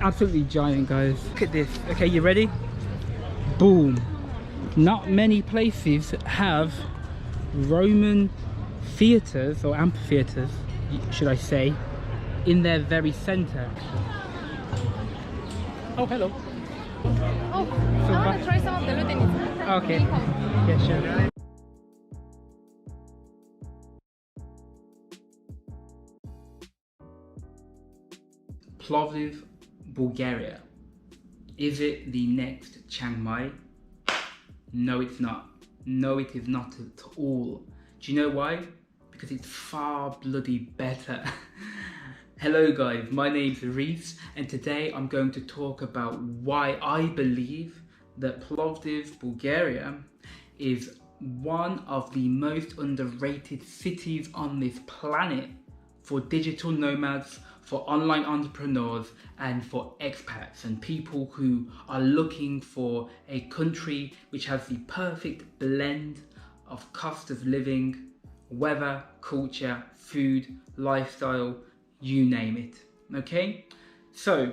absolutely giant, guys. Look at this. Okay, you ready? Boom. Not many places have Roman theatres or amphitheatres, should I say, in their very center. Oh, hello. Oh, I want to try some of the gluten. Okay. Yeah, sure. Plovdiv, Bulgaria. Is it the next Chiang Mai? No, it's not. No, it is not at all. Do you know why? Because it's far bloody better. Hello guys, my name's Reese and today I'm going to talk about why I believe that Plovdiv, Bulgaria is one of the most underrated cities on this planet for digital nomads, for online entrepreneurs and for expats and people who are looking for a country which has the perfect blend of cost of living, weather, culture, food, lifestyle, you name it. Okay, so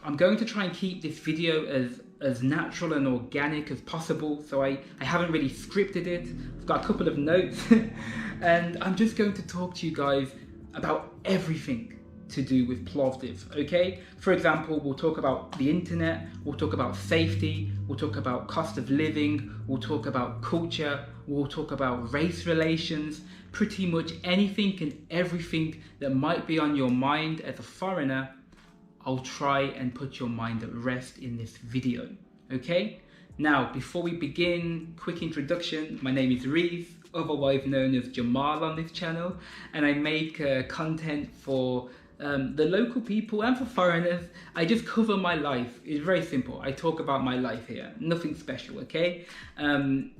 I'm going to try and keep this video as natural and organic as possible, so I haven't really scripted it. I've got a couple of notes and I'm just going to talk to you guys about everything to do with Plovdiv, okay? For example, we'll talk about the internet, we'll talk about safety, we'll talk about cost of living, we'll talk about culture, we'll talk about race relations, pretty much anything and everything that might be on your mind as a foreigner. I'll try and put your mind at rest in this video, okay? Now, before we begin, quick introduction. My name is Reese, otherwise known as Jamal on this channel, and I make content for the local people and for foreigners. I just cover my life. It's very simple. I talk about my life here, nothing special, okay?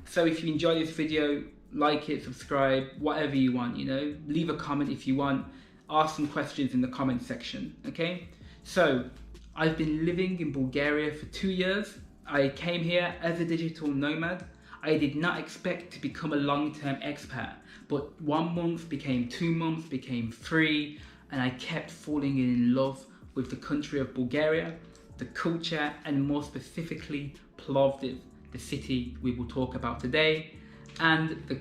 So if you enjoy this video, like it, subscribe, whatever you want, you know, leave a comment if you want, ask some questions in the comment section, okay? So I've been living in Bulgaria for 2 years. I came here as a digital nomad. I did not expect to become a long-term expat, but 1 month became 2 months, became 3, and I kept falling in love with the country of Bulgaria, the culture, and more specifically Plovdiv, the city we will talk about today, and the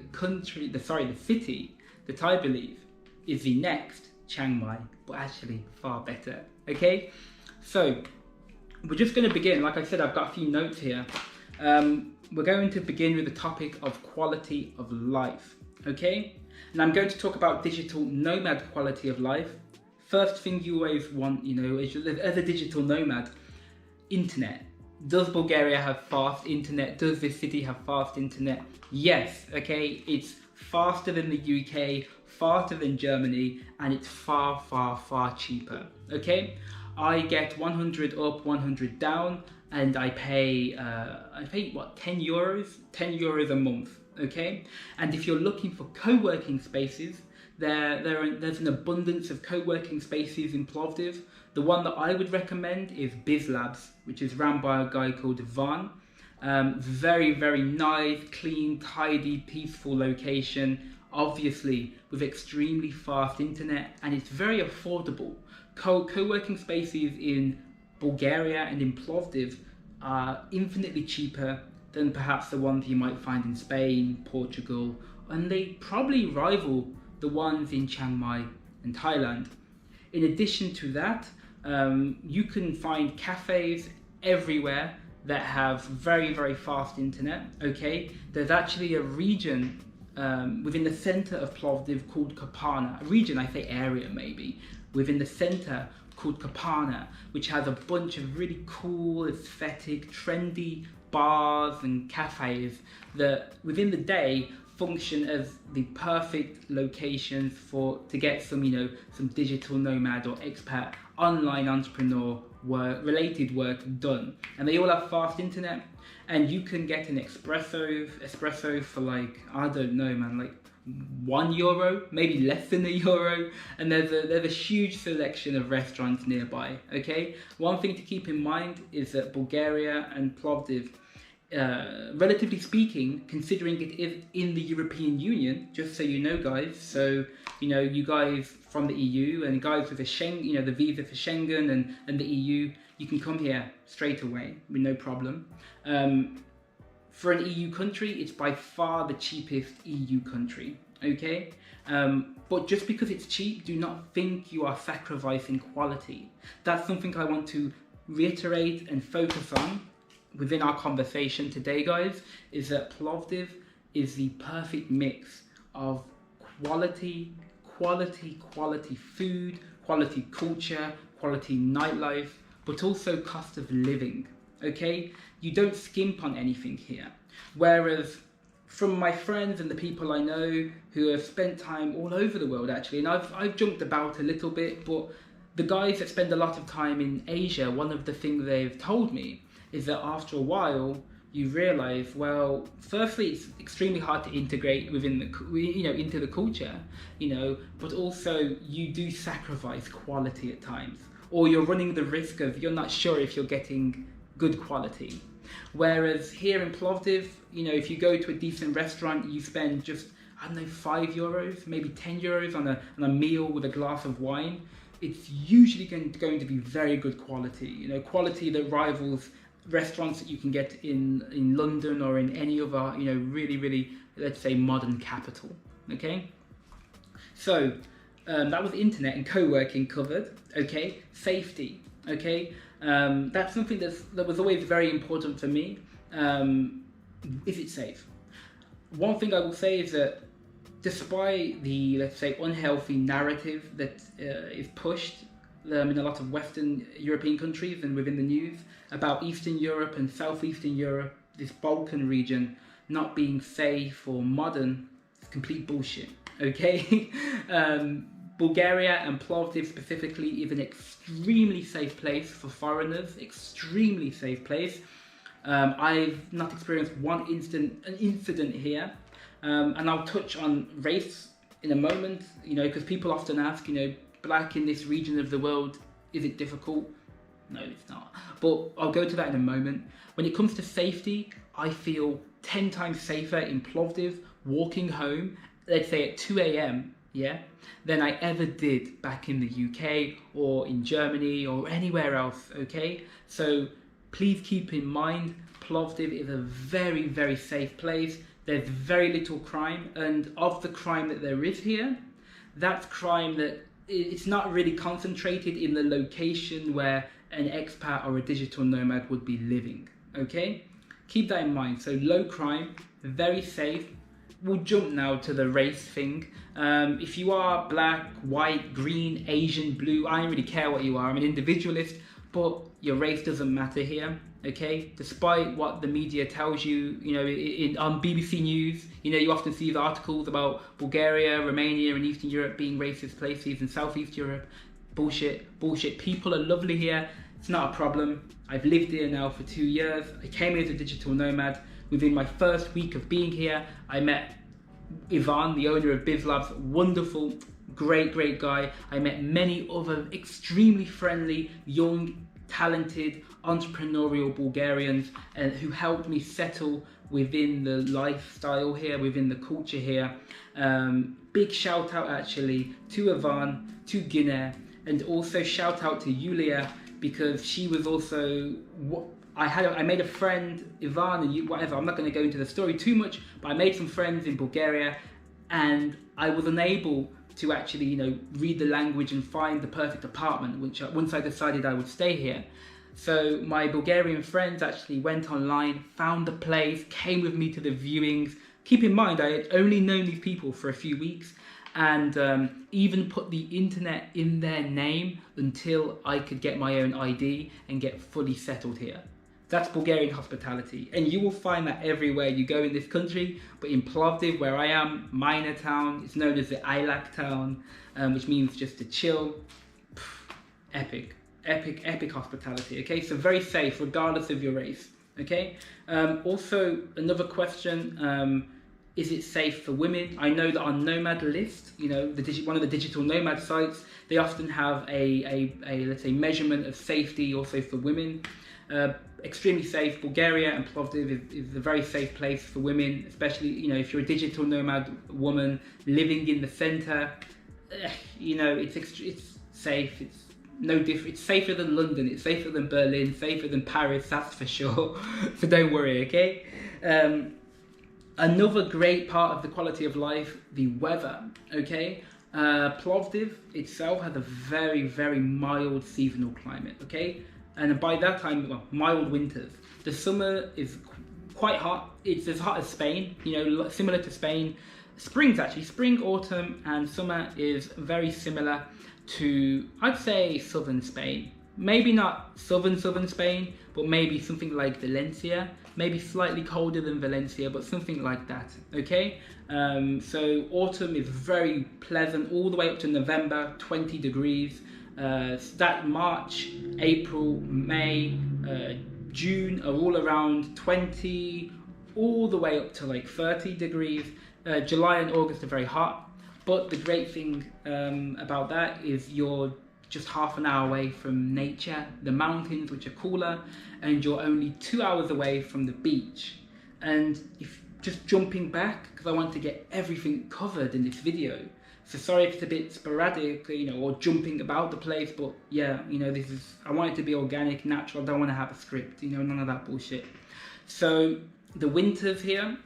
city that I believe is the next Chiang Mai, but actually far better, okay? So we're just going to begin. Like I said, I've got a few notes here. We're going to begin with the topic of quality of life, okay? And I'm going to talk about digital nomad quality of life. First thing you always want, you know, as a digital nomad, internet. Does Bulgaria have fast internet? Does this city have fast internet? Yes, okay, it's faster than the UK, faster than Germany, and it's far, far, far cheaper, okay? I get 100 up, 100 down, and I pay what, 10 euros? 10 euros a month, okay? And if you're looking for co-working spaces, there's an abundance of co-working spaces in Plovdiv. The one that I would recommend is Biz Labs, which is run by a guy called Ivan. Very, very nice, clean, tidy, peaceful location, obviously with extremely fast internet, and it's very affordable. Co-working spaces in Bulgaria and in Plovdiv are infinitely cheaper than perhaps the ones you might find in Spain, Portugal, and they probably rival the ones in Chiang Mai and Thailand. In addition to that, you can find cafes everywhere that have very, very fast internet, okay? There's actually a region within the center of Plovdiv called Kapana, a region, I say area maybe, within the center called Kapana, which has a bunch of really cool, aesthetic, trendy bars and cafes that within the day function as the perfect locations to get some, you know, some digital nomad or expat online entrepreneur related work done. And they all have fast internet, and you can get an espresso for like, I don't know man, like €1, maybe less than €1, and there's a huge selection of restaurants nearby, okay? One thing to keep in mind is that Bulgaria and Plovdiv relatively speaking, considering it is in the European Union, just so you know, guys. So, you know, you guys from the EU and guys with the Schengen, you know, the visa for Schengen and the EU, you can come here straight away with no problem. For an EU country, it's by far the cheapest EU country, okay? But just because it's cheap, do not think you are sacrificing quality. That's something I want to reiterate and focus on within our conversation today, guys, is that Plovdiv is the perfect mix of quality food, quality culture, quality nightlife, but also cost of living, okay? You don't skimp on anything here. Whereas from my friends and the people I know who have spent time all over the world, actually, and I've jumped about a little bit, but the guys that spend a lot of time in Asia, one of the things they've told me is that after a while, you realize, well, firstly, it's extremely hard to integrate within the, you know, into the culture, you know, but also you do sacrifice quality at times, or you're running the risk of you're not sure if you're getting good quality. Whereas here in Plovdiv, you know, if you go to a decent restaurant, you spend just, I don't know, €5, maybe €10 on a meal with a glass of wine. It's usually going to be very good quality, you know, quality that rivals restaurants that you can get in London or in any other, you know, really, let's say, modern capital, okay? So that was internet and co-working covered, okay? Safety, okay? That's something that was always very important for me. Is it safe? One thing I will say is that despite the, let's say, unhealthy narrative that is pushed in a lot of Western European countries and within the news about Eastern Europe and Southeastern Europe, this Balkan region not being safe or modern, it's complete bullshit, okay? Bulgaria and Plovdiv specifically is an extremely safe place for foreigners, extremely safe place. I've not experienced an incident here, and I'll touch on race in a moment, you know, because people often ask, you know, black in this region of the world, is it difficult? No, it's not. But I'll go to that in a moment. When it comes to safety, I feel 10 times safer in Plovdiv walking home, let's say at 2 a.m, yeah, than I ever did back in the UK or in Germany or anywhere else, okay? So please keep in mind, Plovdiv is a very safe place. There's very little crime, and of the crime that there is here, that's crime that it's not really concentrated in the location where an expat or a digital nomad would be living, okay? Keep that in mind. So low crime, very safe. We'll jump now to the race thing. If you are black, white, green, Asian, blue, I don't really care what you are. I'm an individualist, but your race doesn't matter here, okay? Despite what the media tells you, you know, on BBC News, you know, you often see the articles about Bulgaria, Romania, and Eastern Europe being racist places, and Southeast Europe. Bullshit. People are lovely here. It's not a problem. I've lived here now for 2 years. I came in as a digital nomad. Within my first week of being here, I met Ivan, the owner of BizLabs, wonderful, great guy. I met many other extremely friendly, young, talented, entrepreneurial Bulgarians who helped me settle within the lifestyle here, within the culture here. Big shout out actually to Ivan, to Guinea, and also shout out to Yulia, because she was also I made a friend, Ivan, and whatever. I'm not going to go into the story too much, but I made some friends in Bulgaria, and I was unable to actually, you know, read the language and find the perfect apartment, once I decided I would stay here. So my Bulgarian friends actually went online, found the place, came with me to the viewings. Keep in mind, I had only known these people for a few weeks, and even put the internet in their name until I could get my own ID and get fully settled here. That's Bulgarian hospitality, and you will find that everywhere you go in this country. But in Plovdiv, where I am, minor town, it's known as the Aylak town, which means just to chill. Epic hospitality, okay? So very safe, regardless of your race, okay? Also, another question, is it safe for women? I know that on Nomad list, you know, one of the digital nomad sites, they often have a let's say, measurement of safety also for women. Extremely safe. Bulgaria and Plovdiv is a very safe place for women, especially, you know, if you're a digital nomad woman living in the center. You know, it's safe. It's no different. It's safer than London. It's safer than Berlin. Safer than Paris. That's for sure. So don't worry, okay? Another great part of the quality of life, the weather, okay? Plovdiv itself has a very, very mild seasonal climate, okay? And by that time, well, mild winters. The summer is quite hot. It's as hot as Spain, you know, similar to Spain. Spring, autumn, and summer is very similar to, I'd say, southern Spain. Maybe not southern Spain, but maybe something like Valencia. Maybe slightly colder than Valencia, but something like that, okay? So autumn is very pleasant all the way up to November, 20 degrees. That March, April, May, June are all around 20, all the way up to like 30 degrees. July and August are very hot, but the great thing about that is you're just half an hour away from nature, the mountains, which are cooler, and you're only 2 hours away from the beach. And if just jumping back, because I want to get everything covered in this video, so sorry if it's a bit sporadic, you know, or jumping about the place, but yeah, you know, I want it to be organic, natural. I don't want to have a script, you know, none of that bullshit. So the winters here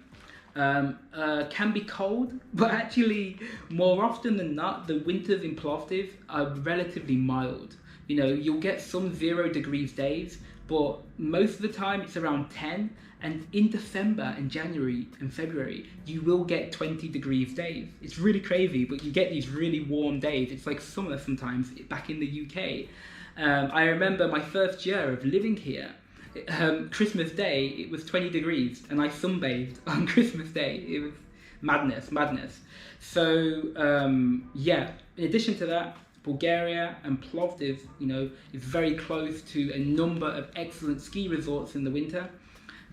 can be cold, but actually more often than not, the winters in Plovdiv are relatively mild. You know, you'll get some 0 degrees days, but most of the time it's around 10. And in December and January and February, you will get 20 degrees days. It's really crazy, but you get these really warm days. It's like summer sometimes back in the UK. I remember my first year of living here, Christmas Day, it was 20 degrees and I sunbathed on Christmas Day. It was madness. So yeah, in addition to that, Bulgaria and Plovdiv, you know, is very close to a number of excellent ski resorts in the winter.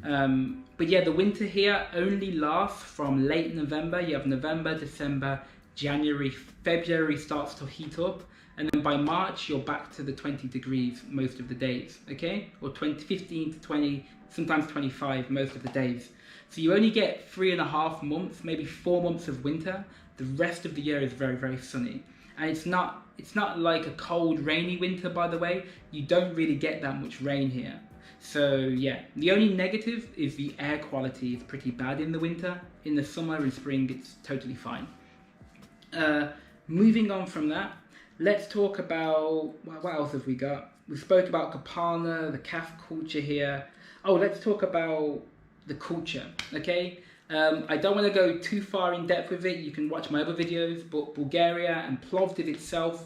But yeah, the winter here only lasts from late November. You have November, December, January, February starts to heat up, and then by March you're back to the 20 degrees most of the days, okay? Or 15 to 20, sometimes 25 most of the days. So you only get 3.5 months, maybe 4 months of winter. The rest of the year is very, very sunny. And it's not like a cold, rainy winter, by the way. You don't really get that much rain here. So yeah, the only negative is the air quality is pretty bad in the winter. In the summer and spring, it's totally fine. Moving on from that, let's talk about, well, what else have we got? We spoke about Kapana, the calf culture here. Oh, let's talk about the culture, okay? I don't want to go too far in depth with it. You can watch my other videos, but Bulgaria and Plovdiv itself,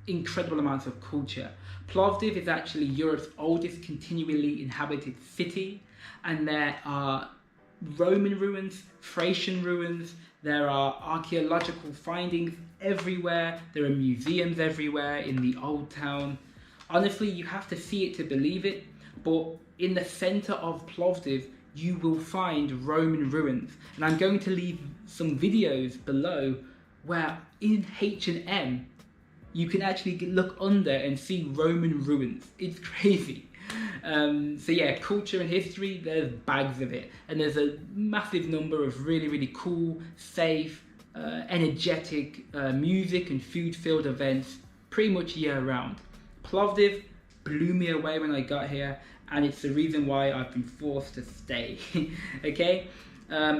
incredible amounts of culture. Plovdiv is actually Europe's oldest continually inhabited city, and there are Roman ruins, Thracian ruins, there are archaeological findings everywhere, there are museums everywhere in the old town. Honestly, you have to see it to believe it, but in the center of Plovdiv, you will find Roman ruins. And I'm going to leave some videos below where in H&M, you can actually look under and see Roman ruins. It's crazy. So yeah, culture and history, there's bags of it. And there's a massive number of really, really cool, safe, energetic music and food-filled events pretty much year-round. Plovdiv blew me away when I got here, and it's the reason why I've been forced to stay. Okay,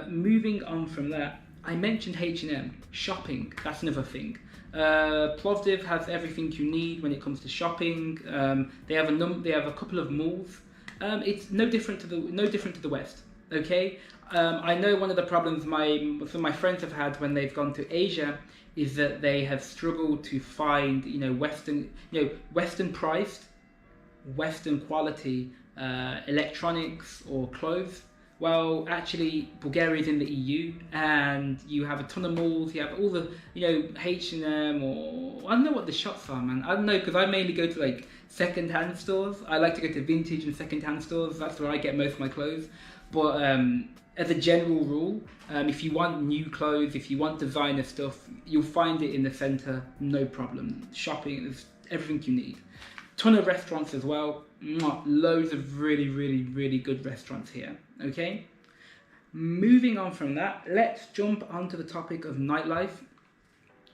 moving on from that, I mentioned H&M, shopping, that's another thing. Plovdiv has everything you need when it comes to shopping. They have a couple of malls. It's no different to the West. Okay, I know one of the problems some of my friends have had when they've gone to Asia is that they have struggled to find Western priced, Western quality electronics or clothes. Well, actually, Bulgaria is in the EU, and you have a ton of malls. You have all the, H&M, or I don't know what the shops are, man. I don't know, because I mainly go to like second-hand stores. I like to go to vintage and second-hand stores. That's where I get most of my clothes. But as a general rule, if you want new clothes, if you want designer stuff, you'll find it in the center, no problem. Shopping is everything you need. Ton of restaurants as well. Loads of really, really, really good restaurants here. Okay. Moving on from that, let's jump onto the topic of nightlife.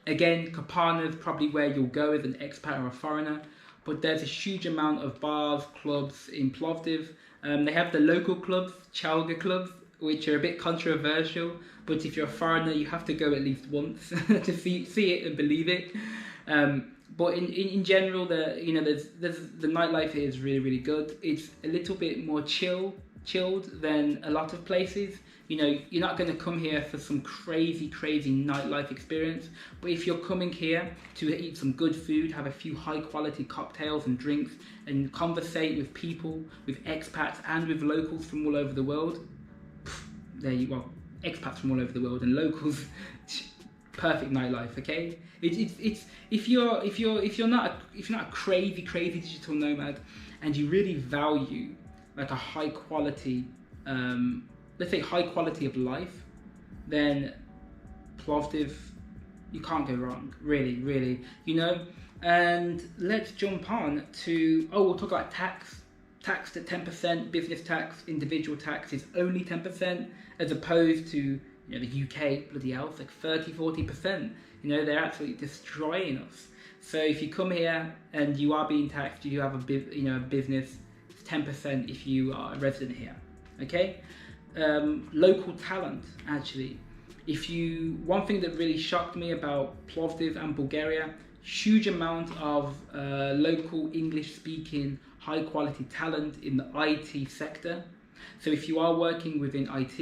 Again, Kapana is probably where you'll go as an expat or a foreigner, but there's a huge amount of bars, clubs in Plovdiv. They have the local clubs, Chalga clubs, which are a bit controversial, but if you're a foreigner, you have to go at least once to see it and believe it. But in general, the nightlife here is really, really good. It's a little bit more chilled than a lot of places. You know, you're not going to come here for some crazy nightlife experience, but if you're coming here to eat some good food, have a few high quality cocktails and drinks, and conversate with people, with expats and with locals from all over the world, there you go. Expats from all over the world and locals, perfect nightlife. Okay, it's if you're not a crazy digital nomad, and you really value like a high quality, let's say high quality of life, then Plovdiv, you can't go wrong, really, you know. And let's jump on to, we'll talk about tax at 10%, business tax, individual tax is only 10%, as opposed to, you know, the UK, bloody hell, it's like 30-40%, you know, they're absolutely destroying us. So if you come here and you are being taxed, you have a business, 10% if you are a resident here. Okay, local talent, actually, one thing that really shocked me about Plovdiv and Bulgaria, huge amount of local English speaking high quality talent in the IT sector. So if you are working within IT,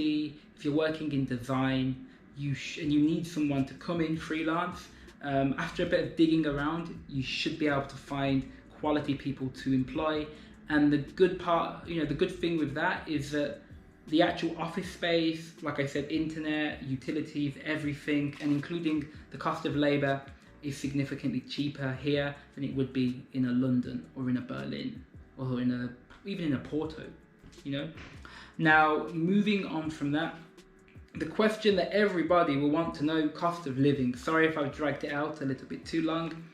if you're working in design, and you need someone to come in freelance, after a bit of digging around, you should be able to find quality people to employ. And the good part, the good thing with that is that the actual office space, like I said, internet, utilities, everything, and including the cost of labor, is significantly cheaper here than it would be in a London or in a Berlin or even in a Porto, you know. Now, moving on from that, the question that everybody will want to know, cost of living. Sorry if I've dragged it out a little bit too long.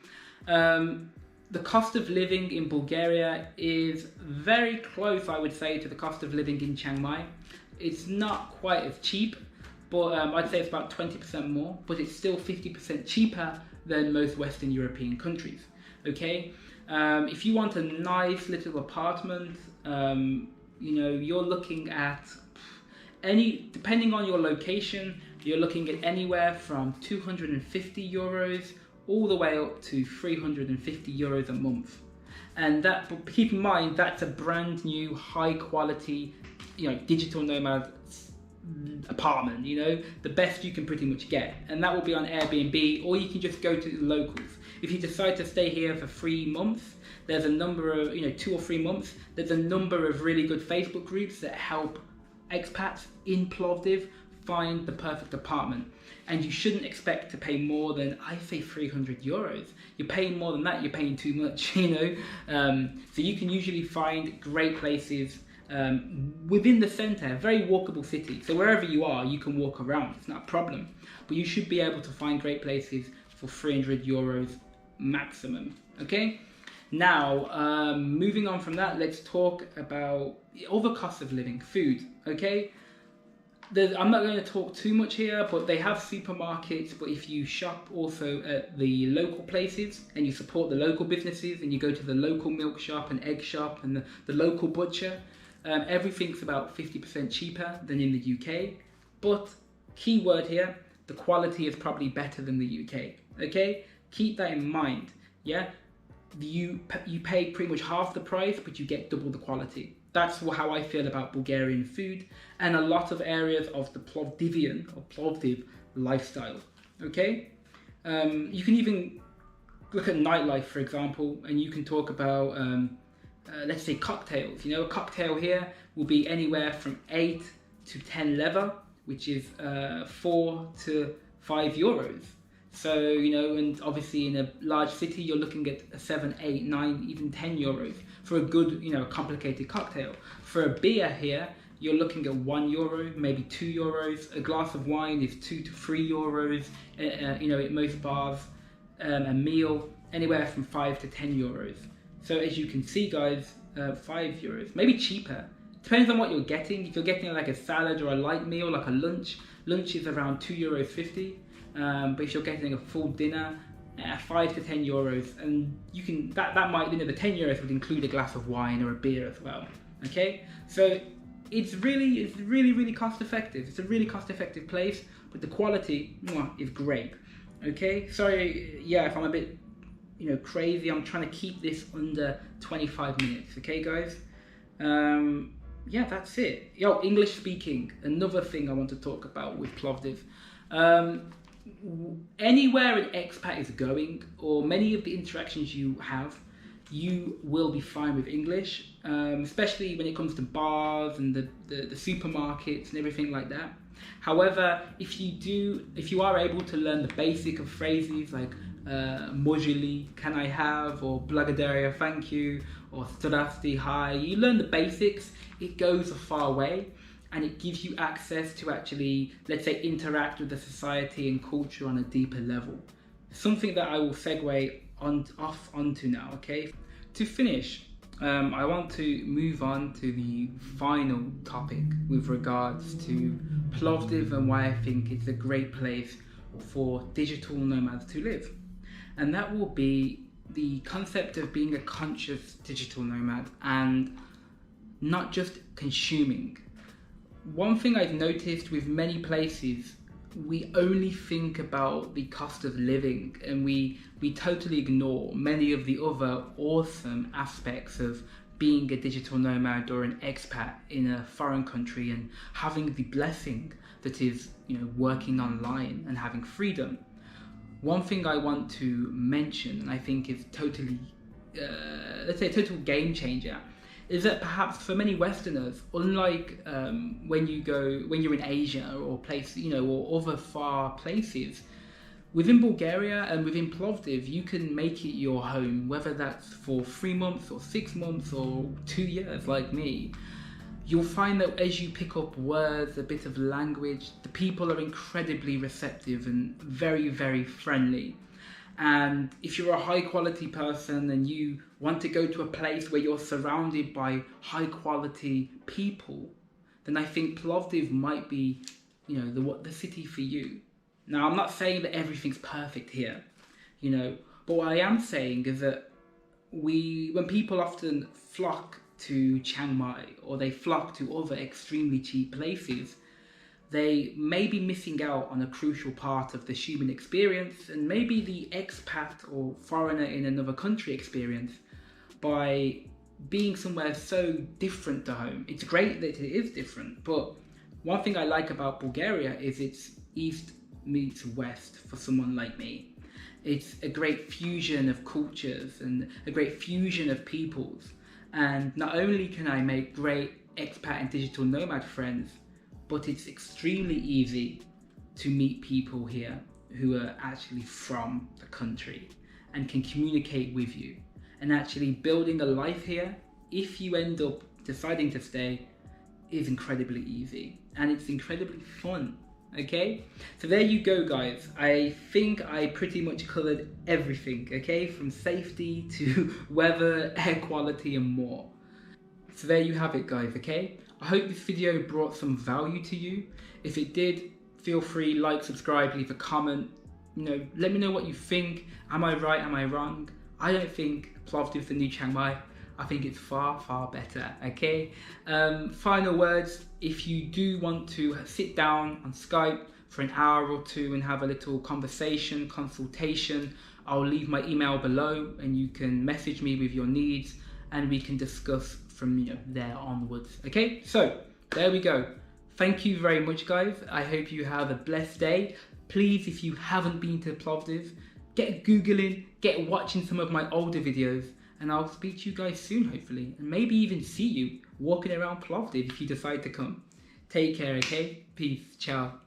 The cost of living in Bulgaria is very close, I would say, to the cost of living in Chiang Mai. It's not quite as cheap, but I'd say it's about 20% more, but it's still 50% cheaper than most Western European countries. Okay, if you want a nice little apartment, you're looking at depending on your location, you're looking at anywhere from 250 euros all the way up to 350 euros a month. And that, but keep in mind, that's a brand new, high quality, digital nomad apartment, the best you can pretty much get. And that will be on Airbnb, or you can just go to the locals. If you decide to stay here for 3 months, there's a number of, 2 or 3 months, there's a number of really good Facebook groups that help expats in Plovdiv find the perfect apartment. And you shouldn't expect to pay more than, I say, 300 euros. You're paying more than that, you're paying too much, So you can usually find great places within the centre, very walkable city. So wherever you are, you can walk around, it's not a problem. But you should be able to find great places for 300 euros maximum, okay? Now, moving on from that, let's talk about other costs of living, food, okay? I'm not going to talk too much here, but they have supermarkets. But if you shop also at the local places and you support the local businesses and you go to the local milk shop and egg shop and the local butcher, everything's about 50% cheaper than in the UK. But key word here, the quality is probably better than the UK. Okay, keep that in mind. Yeah, you pay pretty much half the price, but you get double the quality. That's how I feel about Bulgarian food and a lot of areas of the Plovdiv lifestyle. Okay, you can even look at nightlife, for example, and you can talk about let's say cocktails. A cocktail here will be anywhere from 8 to 10 leva, which is 4 to 5 euros. So, and obviously in a large city, you're looking at 7, 8, 9, even 10 euros for a good, complicated cocktail. For a beer here, you're looking at 1 euro, maybe 2 euros. A glass of wine is 2 to 3 euros. At most bars, a meal, anywhere from 5 to 10 euros. So as you can see, guys, €5, maybe cheaper. Depends on what you're getting. If you're getting like a salad or a light meal, like a lunch is around €2.50. But if you're getting a full dinner, €5 to €10, and you can that might, you know, the €10 would include a glass of wine or a beer as well. Okay, so it's really cost effective. It's a really cost effective place, but the quality is great. Okay, sorry, yeah, if I'm a bit, you know, crazy, I'm trying to keep this under 25 minutes. Okay, guys. Yeah, that's it. Yo, English speaking, another thing I want to talk about with Plovdiv. Anywhere an expat is going, or many of the interactions you have, you will be fine with English, especially when it comes to bars and the supermarkets and everything like that. However, if you are able to learn the basic of phrases like Mojili, can I have, or Благодаря, thank you, or Zdrasty, hi, you learn the basics, it goes a far way, and it gives you access to actually, let's say, interact with the society and culture on a deeper level. Something that I will segue off onto now, okay? To finish, I want to move on to the final topic with regards to Plovdiv and why I think it's a great place for digital nomads to live. And that will be the concept of being a conscious digital nomad and not just consuming. One thing I've noticed with many places, we only think about the cost of living, and we totally ignore many of the other awesome aspects of being a digital nomad or an expat in a foreign country and having the blessing that is, you know, working online and having freedom. One thing I want to mention, and I think is totally, let's say, a total game changer, is that perhaps for many Westerners, unlike when you're in Asia or place, you know, or other far places, within Bulgaria and within Plovdiv, you can make it your home, whether that's for 3 months or 6 months or 2 years, like me. You'll find that as you pick up words, a bit of language, the people are incredibly receptive and very friendly. And if you're a high quality person and you want to go to a place where you're surrounded by high quality people, then I think Plovdiv might be, you know, the city for you. Now, I'm not saying that everything's perfect here, you know, but what I am saying is that when people often flock to Chiang Mai or they flock to other extremely cheap places, they may be missing out on a crucial part of the human experience and maybe the expat or foreigner in another country experience by being somewhere so different to home. It's great that it is different, but one thing I like about Bulgaria is it's east meets west for someone like me. It's a great fusion of cultures and a great fusion of peoples. And not only can I make great expat and digital nomad friends, but it's extremely easy to meet people here who are actually from the country and can communicate with you. And actually building a life here, if you end up deciding to stay, is incredibly easy and it's incredibly fun. Okay, so there you go, guys. I think I pretty much covered everything, okay, from safety to weather, air quality and more. So there you have it, guys, okay? I hope this video brought some value to you. If it did, feel free, like, subscribe, leave a comment. You know, let me know what you think. Am I right? Am I wrong? I don't think Plovdiv's the new Chiang Mai. I think it's far better, okay? Final words, if you do want to sit down on Skype for an hour or two and have a little conversation, consultation, I'll leave my email below and you can message me with your needs and we can discuss from, you know, there onwards, okay? So, there we go. Thank you very much, guys. I hope you have a blessed day. Please, if you haven't been to Plovdiv, get Googling, get watching some of my older videos, and I'll speak to you guys soon, hopefully, and maybe even see you walking around Plovdiv if you decide to come. Take care, okay? Peace, ciao.